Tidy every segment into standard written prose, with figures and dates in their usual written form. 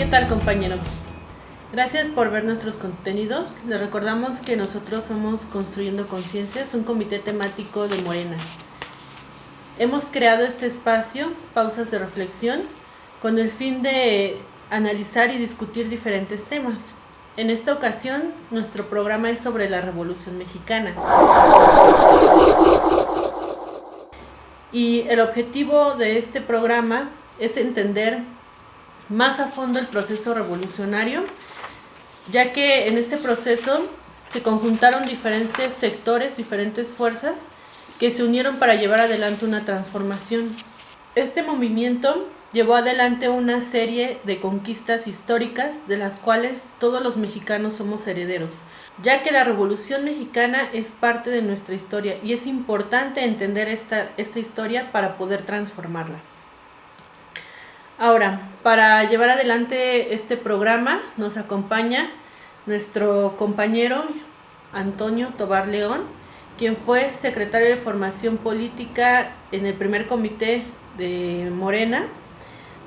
tal, compañeros? Gracias por ver nuestros contenidos. Les recordamos que nosotros somos Construyendo Conciencias, un comité temático de Morena. Hemos creado este espacio, Pausas de Reflexión, con el fin de analizar y discutir diferentes temas. En esta ocasión, nuestro programa es sobre la Revolución Mexicana. Y el objetivo de este programa es entender más a fondo el proceso revolucionario, ya que en este proceso se conjuntaron diferentes sectores, diferentes fuerzas que se unieron para llevar adelante una transformación. Este movimiento llevó adelante una serie de conquistas históricas de las cuales todos los mexicanos somos herederos, ya que la Revolución Mexicana es parte de nuestra historia y es importante entender esta historia para poder transformarla. Ahora, para llevar adelante este programa nos acompaña nuestro compañero Antonio Tobar León, quien fue secretario de Formación Política en el primer comité de Morena.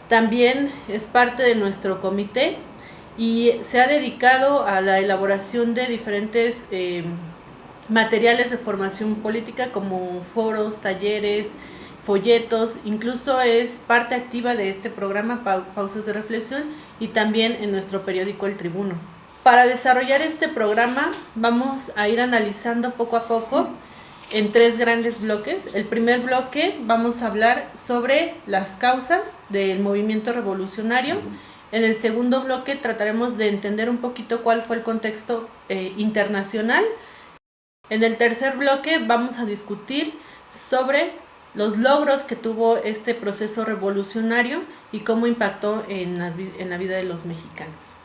También es parte de nuestro comité y se ha dedicado a la elaboración de diferentes materiales de formación política como foros, talleres, folletos, incluso es parte activa de este programa Pausas de Reflexión y también en nuestro periódico El Tribuno. Para desarrollar este programa vamos a ir analizando poco a poco en 3 grandes bloques. El primer bloque vamos a hablar sobre las causas del movimiento revolucionario. En el segundo bloque trataremos de entender un poquito cuál fue el contexto internacional. En el tercer bloque vamos a discutir sobre los logros que tuvo este proceso revolucionario y cómo impactó en la vida de los mexicanos.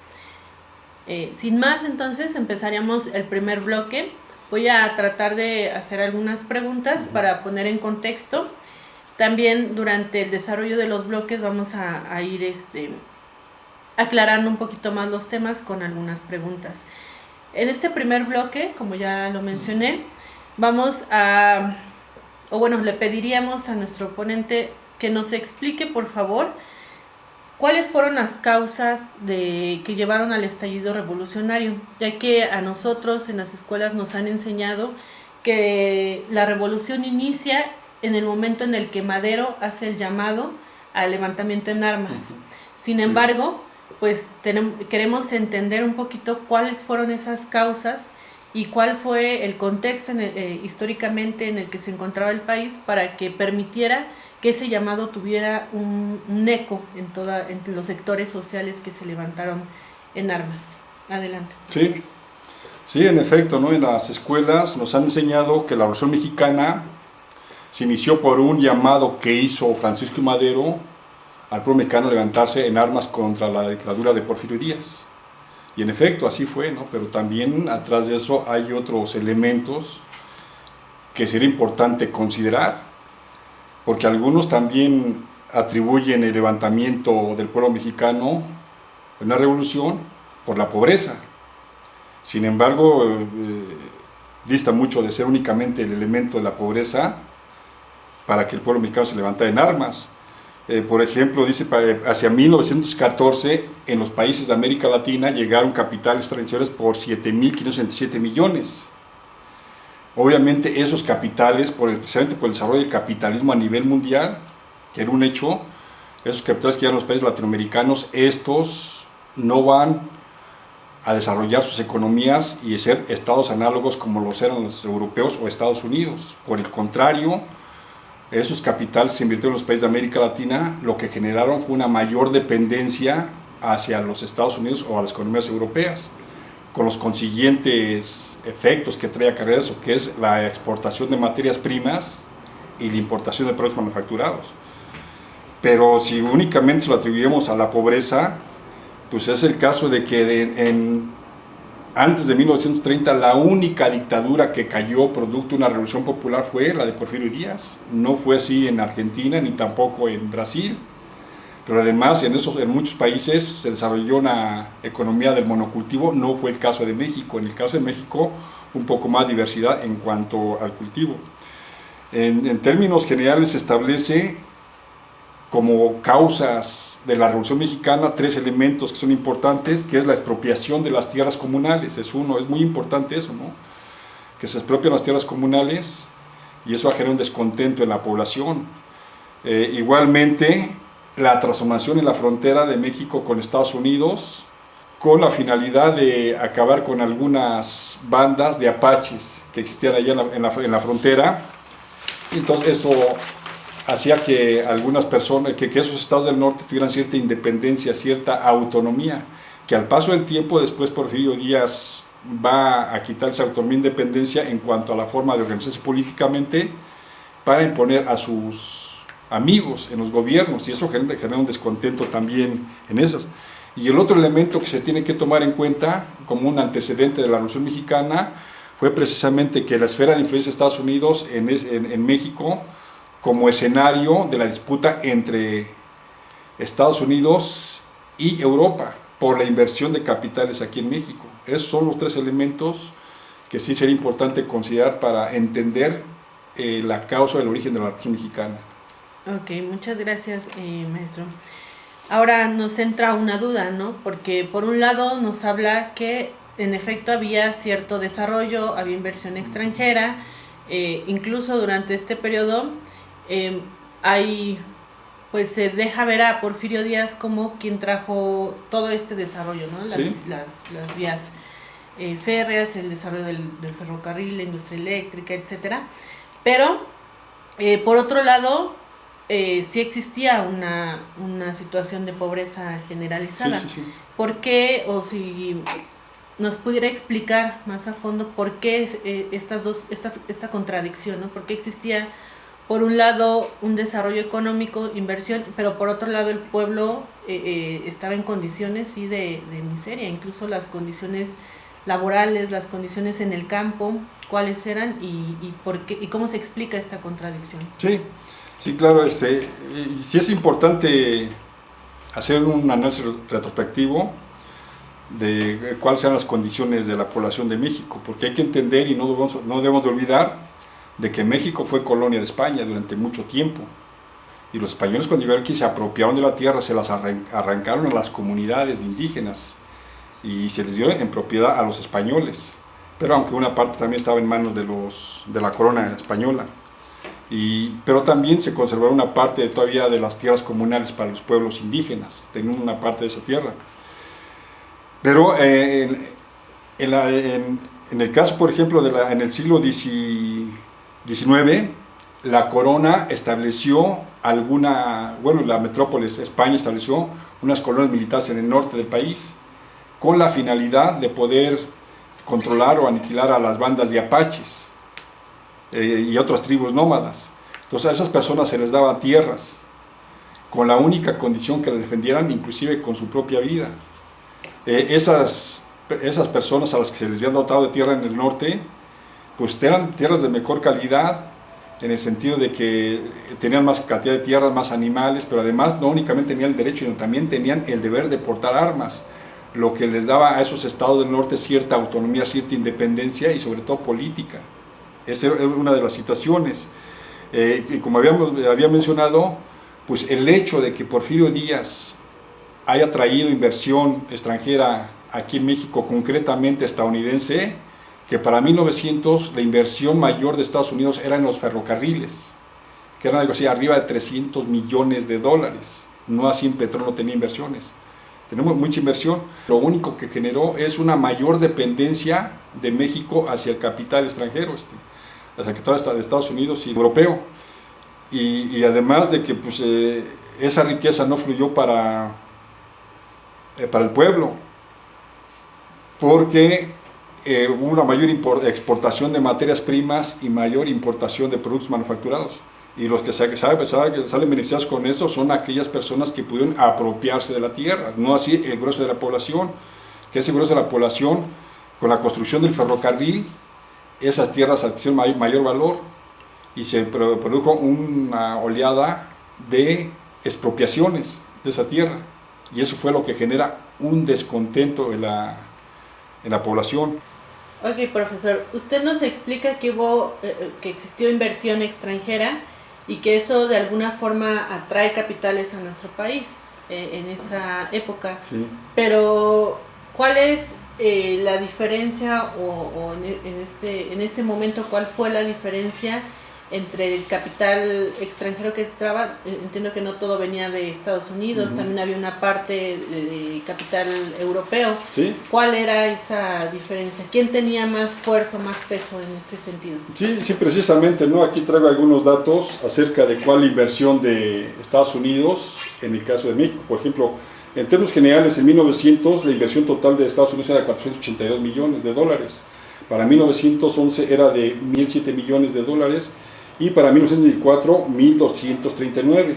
Sin más, entonces empezaríamos el primer bloque. Voy a tratar de hacer algunas preguntas para poner en contexto. También durante el desarrollo de los bloques vamos a ir aclarando un poquito más los temas con algunas preguntas. En este primer bloque, como ya lo mencioné, le pediríamos a nuestro ponente que nos explique, por favor, cuáles fueron las causas que llevaron al estallido revolucionario, ya que a nosotros en las escuelas nos han enseñado que la revolución inicia en el momento en el que Madero hace el llamado al levantamiento en armas. Sin embargo, pues queremos entender un poquito cuáles fueron esas causas y cuál fue el contexto históricamente en el que se encontraba el país para que permitiera que ese llamado tuviera un eco en los sectores sociales que se levantaron en armas. Adelante. Sí, en efecto, ¿no? En las escuelas nos han enseñado que la Revolución Mexicana se inició por un llamado que hizo Francisco I. Madero al pueblo mexicano a levantarse en armas contra la dictadura de Porfirio Díaz. Y en efecto, así fue, ¿no? Pero también atrás de eso hay otros elementos que sería importante considerar, porque algunos también atribuyen el levantamiento del pueblo mexicano en la revolución por la pobreza. Sin embargo, dista mucho de ser únicamente el elemento de la pobreza para que el pueblo mexicano se levantara en armas. Por ejemplo, dice, hacia 1914 en los países de América Latina llegaron capitales extranjeros por 7.567 millones. Obviamente esos capitales, precisamente por el desarrollo del capitalismo a nivel mundial, que era un hecho, esos capitales que llegan a los países latinoamericanos, estos no van a desarrollar sus economías y ser estados análogos como los eran los europeos o Estados Unidos. Por el contrario, esos capitales se invirtieron en los países de América Latina, lo que generaron fue una mayor dependencia hacia los Estados Unidos o a las economías europeas, con los consiguientes efectos que trae acarreado eso, que es la exportación de materias primas y la importación de productos manufacturados. Pero si únicamente se lo atribuimos a la pobreza, pues es el caso de que antes de 1930 la única dictadura que cayó producto de una revolución popular fue la de Porfirio Díaz. No fue así en Argentina ni tampoco en Brasil. Pero además en muchos países se desarrolló una economía del monocultivo, no fue el caso de México. En el caso de México, un poco más diversidad en cuanto al cultivo. En términos generales se establece como causas de la Revolución Mexicana 3 elementos que son importantes, que es la expropiación de las tierras comunales. Es muy importante eso, ¿no? Que se expropian las tierras comunales y eso genera un descontento en la población. Igualmente, la transformación en la frontera de México con Estados Unidos, con la finalidad de acabar con algunas bandas de apaches que existían allá en la frontera. Entonces eso hacía que algunas personas, que esos estados del norte tuvieran cierta independencia, cierta autonomía, que al paso del tiempo después Porfirio Díaz va a quitar esa autonomía e independencia en cuanto a la forma de organizarse políticamente para imponer a sus amigos en los gobiernos, y eso genera un descontento también en esas. Y el otro elemento que se tiene que tomar en cuenta como un antecedente de la Revolución Mexicana fue precisamente que la esfera de influencia de Estados Unidos en México, como escenario de la disputa entre Estados Unidos y Europa por la inversión de capitales aquí en México. Esos son los 3 elementos que sí sería importante considerar para entender la causa del origen de la Revolución Mexicana. Ok, muchas gracias, maestro. Ahora nos entra una duda, ¿no? Porque por un lado nos habla que en efecto había cierto desarrollo, había inversión extranjera, incluso durante este periodo pues se deja ver a Porfirio Díaz como quien trajo todo este desarrollo, ¿no? Las vías férreas, el desarrollo del ferrocarril, la industria eléctrica, etcétera. Pero por otro lado, sí existía una situación de pobreza generalizada. Sí. ¿Por qué, o si nos pudiera explicar más a fondo por qué esta contradicción, ¿no? ¿Por qué existía, por un lado, un desarrollo económico, inversión, pero por otro lado el pueblo estaba en condiciones sí, de miseria, incluso las condiciones laborales, las condiciones en el campo, cuáles eran y por qué, y cómo se explica esta contradicción? Sí, claro, sí es importante hacer un análisis retrospectivo de cuáles eran las condiciones de la población de México, porque hay que entender y no debemos de olvidar de que México fue colonia de España durante mucho tiempo, y los españoles cuando llegaron aquí se apropiaron de la tierra, se las arrancaron a las comunidades indígenas y se les dio en propiedad a los españoles, pero aunque una parte también estaba en manos de la corona española. Pero también se conservó una parte todavía de las tierras comunales para los pueblos indígenas, tenían una parte de esa tierra. Pero en el caso, por ejemplo, en el siglo XIX, la corona estableció la metrópolis, España, estableció unas colonias militares en el norte del país, con la finalidad de poder controlar o aniquilar a las bandas de apaches y otras tribus nómadas. Entonces a esas personas se les daba tierras, con la única condición que las defendieran, inclusive con su propia vida. Esas personas a las que se les había dotado de tierra en el norte, pues eran tierras de mejor calidad, en el sentido de que tenían más cantidad de tierras, más animales, pero además no únicamente tenían el derecho, sino también tenían el deber de portar armas, lo que les daba a esos estados del norte cierta autonomía, cierta independencia y sobre todo política. Esa era una de las situaciones. Y como había mencionado, pues el hecho de que Porfirio Díaz haya traído inversión extranjera aquí en México, concretamente estadounidense, que para 1900 la inversión mayor de Estados Unidos era en los ferrocarriles, que eran algo así, arriba de $300 millones, no así en petróleo, no tenía inversiones. Tenemos mucha inversión, lo único que generó es una mayor dependencia de México hacia el capital extranjero, hacia el capital de Estados Unidos y europeo, y además de que pues, esa riqueza no fluyó para el pueblo, porque hubo una mayor exportación de materias primas y mayor importación de productos manufacturados. Y los que salen beneficiados con eso son aquellas personas que pudieron apropiarse de la tierra, no así el grueso de la población, que ese grueso de la población, con la construcción del ferrocarril, esas tierras adquirieron mayor valor y se produjo una oleada de expropiaciones de esa tierra. Y eso fue lo que genera un descontento en la población. Ok, profesor, usted nos explica que existió inversión extranjera, y que eso de alguna forma atrae capitales a nuestro país en esa época. Sí. Pero, ¿cuál es la diferencia o en este momento, cuál fue la diferencia entre el capital extranjero que entraba? Entiendo que no todo venía de Estados Unidos, también había una parte de capital europeo. ¿Sí? ¿Cuál era esa diferencia? ¿Quién tenía más fuerza, más peso en ese sentido? Sí, precisamente, ¿no? Aquí traigo algunos datos acerca de cuál inversión de Estados Unidos en el caso de México. Por ejemplo, en términos generales, en 1900 la inversión total de Estados Unidos era de 482 millones de dólares. Para 1911 era de 1.007 millones de dólares. Y para 1924, 1.239.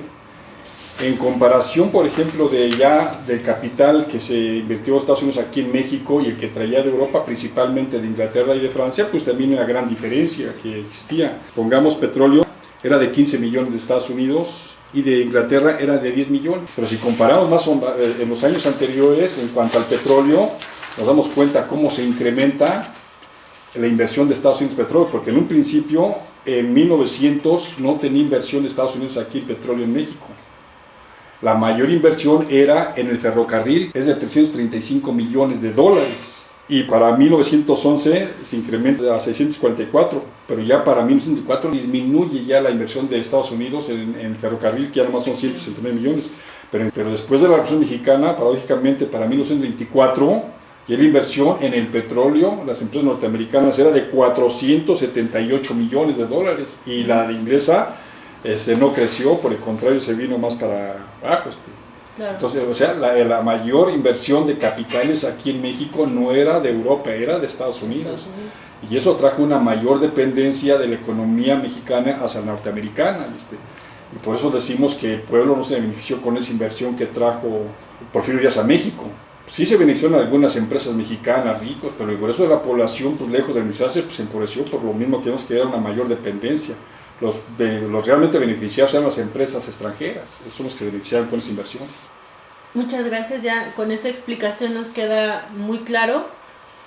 En comparación, por ejemplo, del capital que se invirtió Estados Unidos aquí en México y el que traía de Europa, principalmente de Inglaterra y de Francia, pues también una gran diferencia que existía. Pongamos petróleo, era de 15 millones de Estados Unidos y de Inglaterra era de 10 millones. Pero si comparamos más en los años anteriores, en cuanto al petróleo, nos damos cuenta cómo se incrementa la inversión de Estados Unidos en petróleo, porque en un principio, en 1900, no tenía inversión de Estados Unidos aquí en petróleo en México. La mayor inversión era en el ferrocarril, es de 335 millones de dólares. Y para 1911 se incrementa a 644, pero ya para 1904 disminuye ya la inversión de Estados Unidos en el ferrocarril, que ya nomás son 169 millones. Pero después de la Revolución Mexicana, paradójicamente para 1924, y la inversión en el petróleo, las empresas norteamericanas, era de 478 millones de dólares, y la de inglesa no creció, por el contrario se vino más para abajo. Claro. Entonces, o sea, la mayor inversión de capitales aquí en México no era de Europa, era de Estados Unidos. Y eso trajo una mayor dependencia de la economía mexicana hacia la norteamericana. Y por eso decimos que el pueblo no se benefició con esa inversión que trajo Porfirio Díaz a México. Sí se beneficiaron algunas empresas mexicanas ricos, pero el grueso de la población, pues lejos de beneficiarse, pues se empobreció por lo mismo que vemos que era una mayor dependencia. Los realmente beneficiados eran las empresas extranjeras, esos son los que se beneficiaron con esa inversión. Muchas gracias, ya con esta explicación nos queda muy claro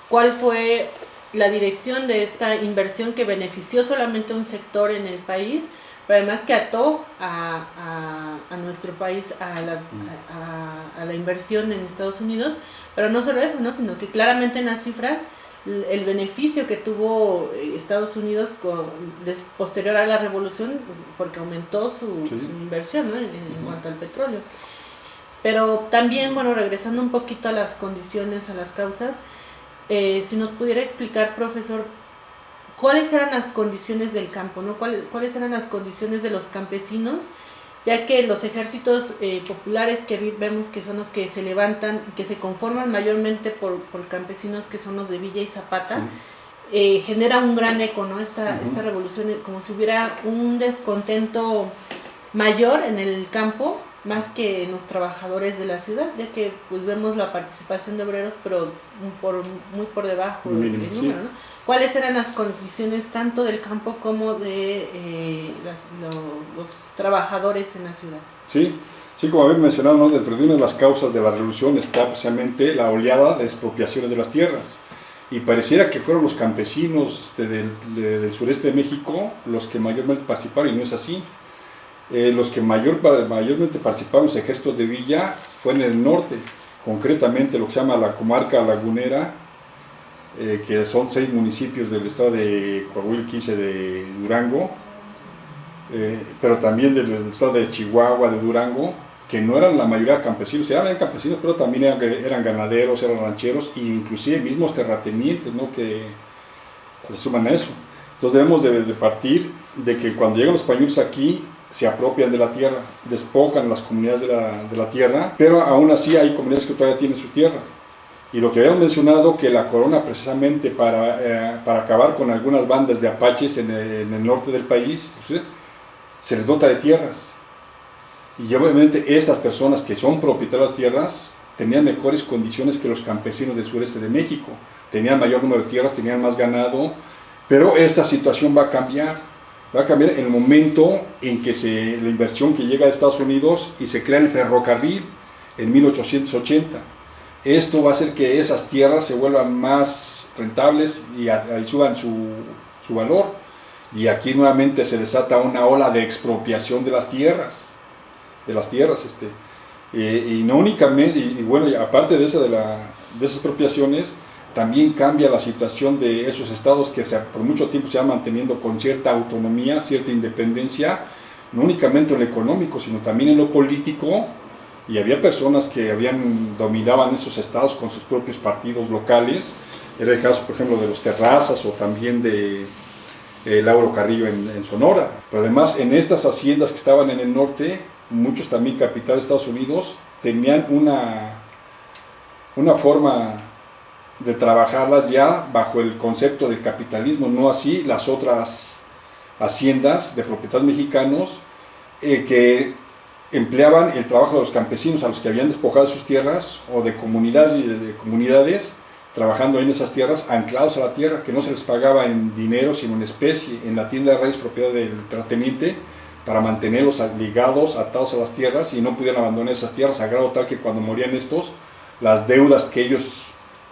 cuál fue la dirección de esta inversión que benefició solamente a un sector en el país, pero además que ató a nuestro país a la inversión en Estados Unidos, pero no solo eso, ¿no? Sino que claramente en las cifras el beneficio que tuvo Estados Unidos posterior a la revolución, porque aumentó su inversión, ¿no? en cuanto al petróleo. Pero también, bueno, regresando un poquito a las condiciones, a las causas, si nos pudiera explicar, profesor, ¿cuáles eran las condiciones del campo, ¿no? ¿Cuáles eran las condiciones de los campesinos? Ya que los ejércitos populares que vemos que son los que se levantan, que se conforman mayormente por campesinos que son los de Villa y Zapata, genera un gran eco, ¿no? Esta revolución, como si hubiera un descontento mayor en el campo, más que en los trabajadores de la ciudad, ya que pues vemos la participación de obreros, pero muy por debajo del número, ¿no? ¿Cuáles eran las condiciones tanto del campo como de los trabajadores en la ciudad? Sí, como había mencionado, ¿no? Dentro de una de las causas de la revolución está precisamente la oleada de expropiaciones de las tierras. Y pareciera que fueron los campesinos del sureste de México los que mayormente participaron, y no es así. Los que mayormente participaron en los ejércitos de Villa fue en el norte, concretamente lo que se llama la comarca lagunera, que son 6 municipios del estado de Coahuila, 15 de Durango, pero también del estado de Chihuahua, de Durango, que no eran la mayoría campesinos, eran campesinos, pero también eran ganaderos, eran rancheros, e inclusive mismos terratenientes, ¿no? que se suman a eso. Entonces debemos de partir de que cuando llegan los españoles aquí, se apropian de la tierra, despojan a las comunidades de la tierra, pero aún así hay comunidades que todavía tienen su tierra. Y lo que habíamos mencionado, que la corona precisamente para acabar con algunas bandas de apaches en el norte del país, ¿sí? Se les dota de tierras. Y obviamente estas personas que son propietarias de tierras tenían mejores condiciones que los campesinos del sureste de México. Tenían mayor número de tierras, tenían más ganado, pero esta situación va a cambiar. Va a cambiar en el momento en que la inversión que llega a Estados Unidos y se crea el ferrocarril en 1880. Esto va a hacer que esas tierras se vuelvan más rentables y suban su valor. Y aquí nuevamente se desata una ola de expropiación de las tierras, y no únicamente, y bueno, aparte de esas expropiaciones, también cambia la situación de esos estados que por mucho tiempo se van manteniendo con cierta autonomía, cierta independencia, no únicamente en lo económico, sino también en lo político, y había personas que dominaban esos estados con sus propios partidos locales. Era el caso, por ejemplo, de los Terrazas o también de Lauro Carrillo en Sonora. Pero además, en estas haciendas que estaban en el norte, muchos también capitales de Estados Unidos tenían una forma de trabajarlas ya bajo el concepto del capitalismo, no así las otras haciendas de propietarios mexicanos que empleaban el trabajo de los campesinos a los que habían despojado sus tierras, o de comunidades trabajando en esas tierras, anclados a la tierra, que no se les pagaba en dinero sino en especie, en la tienda de raíz propiedad del terrateniente, para mantenerlos ligados, atados a las tierras, y no pudieran abandonar esas tierras, a grado tal que cuando morían estos, las deudas que ellos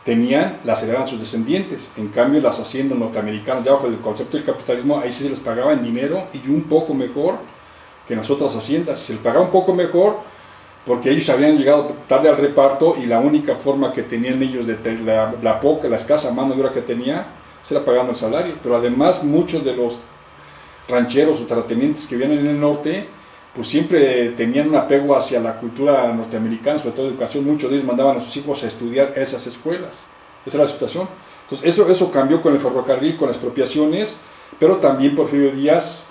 tenían las heredaban sus descendientes. En cambio, las haciendas norteamericanas, ya bajo el concepto del capitalismo, ahí sí se les pagaba en dinero y un poco mejor que en las otras haciendas. Se les pagaba un poco mejor porque ellos habían llegado tarde al reparto, y la única forma que tenían ellos de la escasa mano de obra que tenía era pagando el salario. Pero además, muchos de los rancheros o terratenientes que vivían en el norte, pues siempre tenían un apego hacia la cultura norteamericana, sobre todo educación. Muchos de ellos mandaban a sus hijos a estudiar a esas escuelas. Esa era la situación. Entonces eso cambió con el ferrocarril, con las expropiaciones, pero también Porfirio Díaz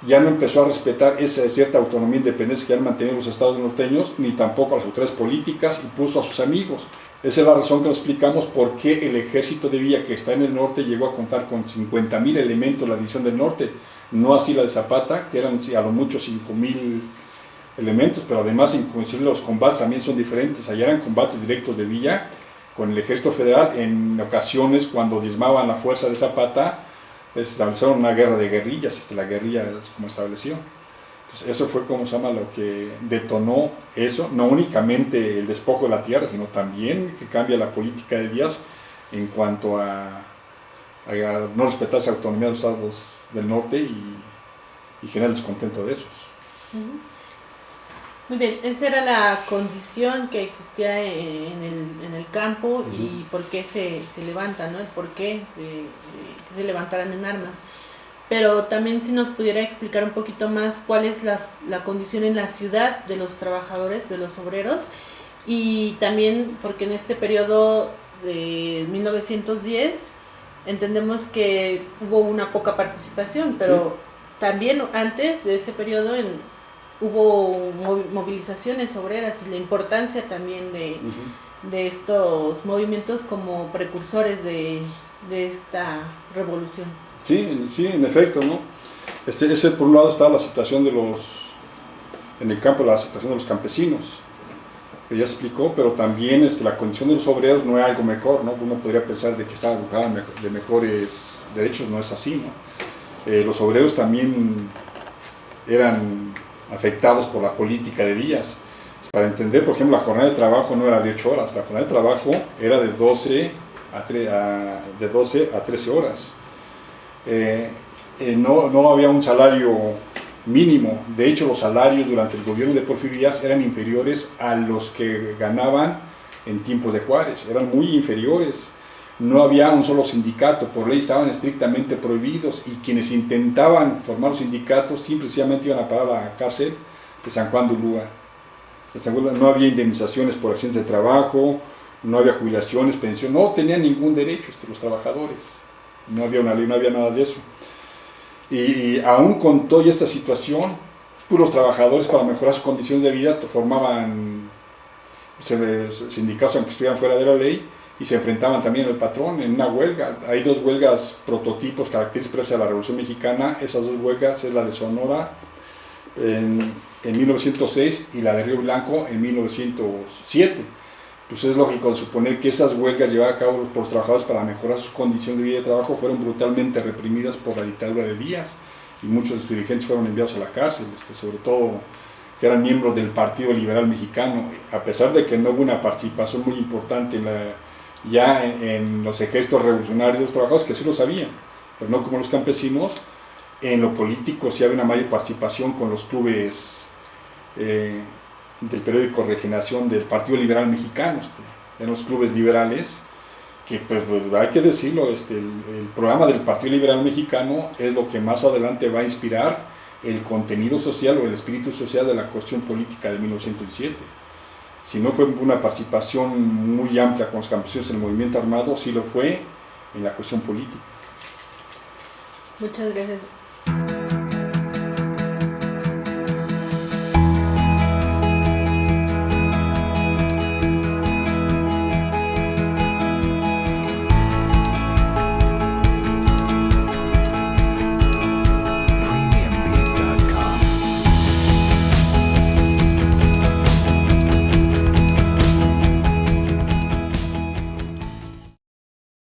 ya no empezó a respetar esa cierta autonomía e independencia que han mantenido los estados norteños, ni tampoco a las autoridades políticas, y puso a sus amigos. Esa es la razón que nos explicamos por qué el ejército de Villa, que está en el norte, llegó a contar con 50,000 elementos la división del norte. No así la de Zapata, que eran a lo mucho 5,000 elementos, pero además inclusive los combates también son diferentes. Allá eran combates directos de Villa con el ejército federal. En ocasiones, cuando diezmaban la fuerza de Zapata, establecieron una guerra de guerrillas, la guerrilla es como estableció. Entonces eso fue como se llama lo que detonó eso, no únicamente el despojo de la tierra, sino también que cambia la política de Díaz en cuanto a no respetar esa autonomía de los estados del norte, y genera el descontento de esos. Muy bien, esa era la condición que existía en el campo, y por qué se levanta, ¿no? El por qué que se levantaran en armas. Pero también, si nos pudiera explicar un poquito más cuál es la condición en la ciudad de los trabajadores, de los obreros, y también porque en este periodo de 1910 entendemos que hubo una poca participación, pero también antes de ese periodo hubo movilizaciones obreras, y la importancia también de estos movimientos como precursores de esta revolución. Sí, en efecto, ¿no? Ese por un lado está la situación en el campo, la situación de los campesinos, que ya explicó, pero también la condición de los obreros no es algo mejor, ¿no? Uno podría pensar de que estaban de mejores derechos, no es así, ¿no? Los obreros también eran afectados por la política de Díaz. Para entender, por ejemplo, la jornada de trabajo no era de 8 horas, la jornada de trabajo era de 12 a 13 horas. No había un salario mínimo. De hecho, los salarios durante el gobierno de Porfirio Díaz eran inferiores a los que ganaban en tiempos de Juárez, eran muy inferiores. No había un solo sindicato, por ley estaban estrictamente prohibidos, y quienes intentaban formar los sindicatos simplemente iban a parar a la cárcel de San Juan de Ulúa. No había indemnizaciones por accidentes de trabajo, no había jubilaciones, pensión, no tenían ningún derecho los trabajadores. No había una ley, no había nada de eso. Y aún con toda esta situación, los trabajadores, para mejorar sus condiciones de vida, formaban sindicatos aunque estuvieran fuera de la ley, y se enfrentaban también al patrón en una huelga. Hay 2 huelgas prototipos características de la Revolución Mexicana. Esas 2 huelgas es la de Sonora en 1906 y la de Río Blanco en 1907. Pues es lógico de suponer que esas huelgas llevadas a cabo por los trabajadores para mejorar sus condiciones de vida y de trabajo fueron brutalmente reprimidas por la dictadura de Díaz, y muchos de sus dirigentes fueron enviados a la cárcel, sobre todo que eran miembros del Partido Liberal Mexicano, a pesar de que no hubo una participación muy importante en los ejércitos revolucionarios de los trabajadores, que sí lo sabían, pero no como los campesinos. En lo político sí había una mayor participación con los clubes del periódico Regeneración del Partido Liberal Mexicano, en los clubes liberales, que pues hay que decirlo, el programa del Partido Liberal Mexicano es lo que más adelante va a inspirar el contenido social o el espíritu social de la cuestión política de 1917. Si no fue una participación muy amplia con los campesinos en el movimiento armado, sí lo fue en la cuestión política. Muchas gracias.